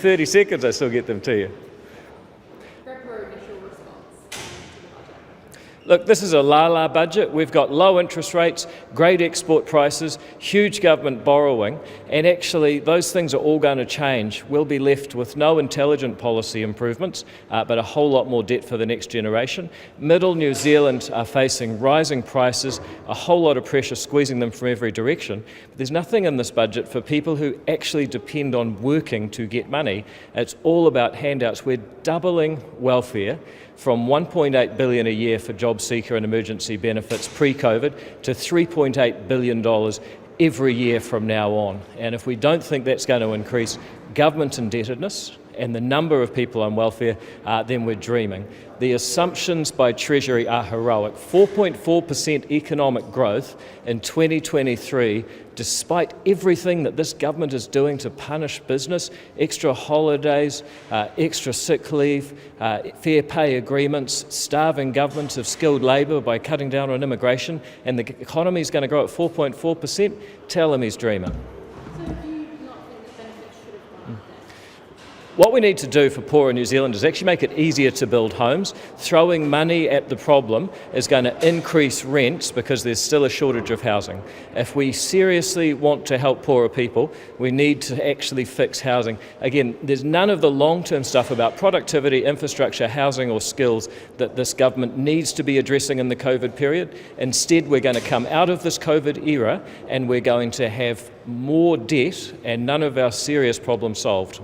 30 seconds, I still get them to you. Look, this is a la-la budget. We've got low interest rates, great export prices, huge government borrowing, and actually those things are all going to change. We'll be left with no intelligent policy improvements, but a whole lot more debt for the next generation. Middle New Zealand are facing rising prices, a whole lot of pressure squeezing them from every direction. But there's nothing in this budget for people who actually depend on working to get money. It's all about handouts. We're doubling welfare from $1.8 billion a year for job seeker and emergency benefits pre-COVID to $3.8 billion every year from now on. And if we don't think that's going to increase government indebtedness and the number of people on welfare, then we're dreaming. The assumptions by Treasury are heroic. 4.4% economic growth in 2023, despite everything that this government is doing to punish business, extra holidays, extra sick leave, fair pay agreements, starving governments of skilled labour by cutting down on immigration, and the economy is going to grow at 4.4%. Tell him he's dreaming. What we need to do for poorer New Zealanders is actually make it easier to build homes. Throwing money at the problem is going to increase rents because there's still a shortage of housing. If we seriously want to help poorer people, we need to actually fix housing. Again, there's none of the long-term stuff about productivity, infrastructure, housing or skills that this government needs to be addressing in the COVID period. Instead, we're going to come out of this COVID era and we're going to have more debt and none of our serious problems solved.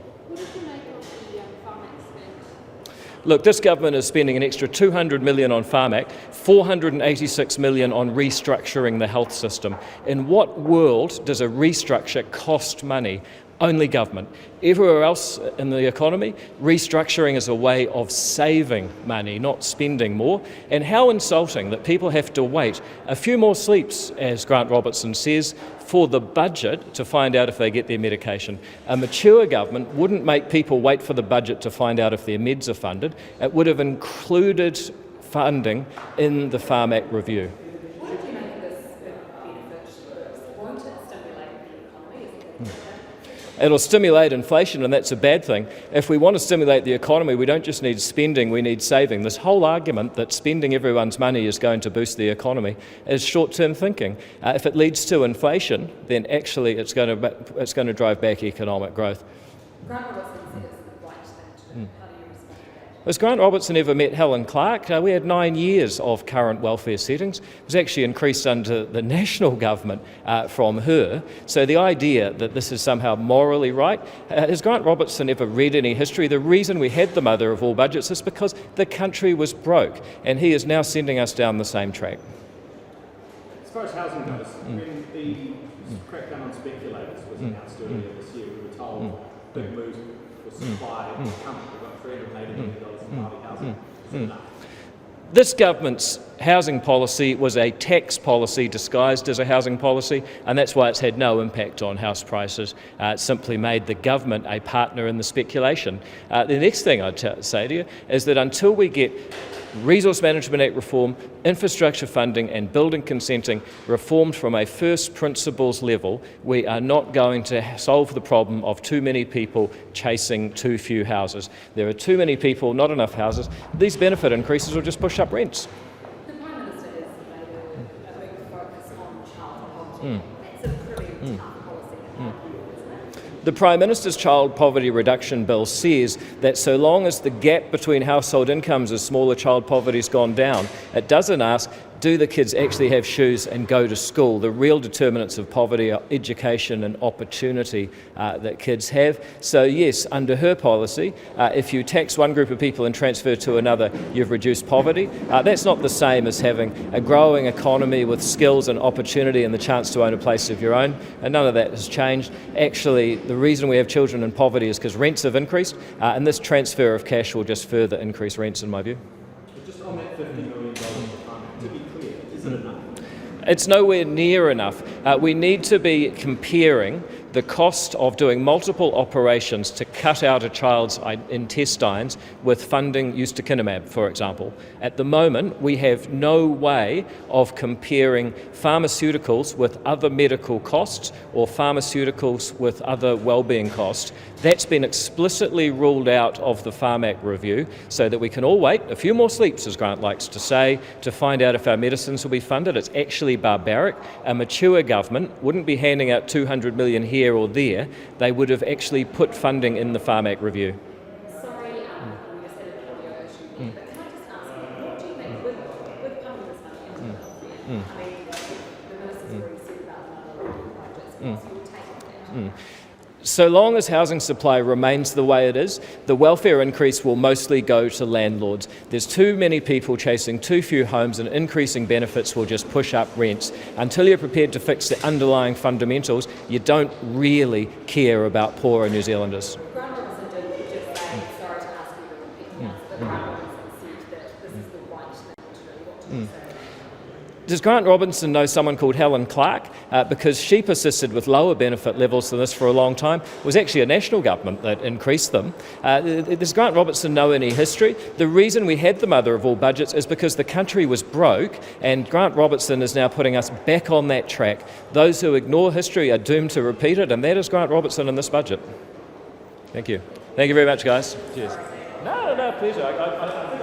Look, this government is spending an extra $200 million on Farm Act, $486 million on restructuring the health system. In what world does a restructure cost money? Only government. Everywhere else in the economy, restructuring is a way of saving money, not spending more. And how insulting that people have to wait a few more sleeps, as Grant Robertson says, for the budget to find out if they get their medication. A mature government wouldn't make people wait for the budget to find out if their meds are funded. It would have included funding in the Farm Act review. What do you make of this benefit? Won't it stimulate the economy? It'll stimulate inflation, and that's a bad thing. If we want to stimulate the economy, we don't just need spending, we need saving. This whole argument that spending everyone's money is going to boost the economy is short-term thinking. If it leads to inflation, then actually it's going to drive back economic growth. Grant Robertson said it's the right thing to do. How do you respond to that? Has Grant Robertson ever met Helen Clark? We had 9 years of current welfare settings. It was actually increased under the national government from her. So the idea that this is somehow morally right, has Grant Robertson ever read any history? The reason we had the mother of all budgets is because the country was broke, and he is now sending us down the same track. As far as housing goes, when the crackdown on speculators was announced earlier this year, we were told big moves for supply coming. We've got $380 million in private housing. Is it enough? This government's housing policy was a tax policy disguised as a housing policy, and that's why it's had no impact on house prices. It simply made the government a partner in the speculation. The next thing I'd say to you is that until we get Resource Management Act reform, infrastructure funding and building consenting reformed from a first principles level, we are not going to solve the problem of too many people chasing too few houses. There are too many people, not enough houses. These benefit increases will just push up rents. The Prime Minister has made a big focus on child poverty. That's a pretty tough policy in my view, isn't it? The Prime Minister's Child Poverty Reduction Bill says that so long as the gap between household incomes is smaller, child poverty has gone down. It doesn't ask, do the kids actually have shoes and go to school? The real determinants of poverty are education and opportunity that kids have. So yes, under her policy, if you tax one group of people and transfer to another, you've reduced poverty. That's not the same as having a growing economy with skills and opportunity and the chance to own a place of your own, and none of that has changed. Actually, the reason we have children in poverty is because rents have increased, and this transfer of cash will just further increase rents, in my view. Just on that $50 million to be clear, is it enough? It's nowhere near enough. We need to be comparing the cost of doing multiple operations to cut out a child's intestines with funding ustekinumab, for example. At the moment, we have no way of comparing pharmaceuticals with other medical costs or pharmaceuticals with other wellbeing costs. That's been explicitly ruled out of the Farm Act review so that we can all wait a few more sleeps, as Grant likes to say, to find out if our medicines will be funded. It's actually barbaric. A mature government wouldn't be handing out $200 million here or there. They would have actually put funding in the Farm Act review. Sorry, we just had an audio issue here, but can I just ask you, what do you think with pumping this money into healthcare? I mean, the minister's already said about another budgets. What's your take on that? So long as housing supply remains the way it is, the welfare increase will mostly go to landlords. There's too many people chasing too few homes, and increasing benefits will just push up rents. Until you're prepared to fix the underlying fundamentals, you don't really care about poorer New Zealanders. Grant Robertson did just say, sorry to ask you to repeat that, but Grant Robertson said that this is the right thing to do. What do you say? Does Grant Robertson know someone called Helen Clark? Because she persisted with lower benefit levels than this for a long time. It was actually a national government that increased them. Does Grant Robertson know any history? The reason we had the mother of all budgets is because the country was broke, and Grant Robertson is now putting us back on that track. Those who ignore history are doomed to repeat it, and that is Grant Robertson in this budget. Thank you. Thank you very much, guys. Cheers. No, pleasure. I think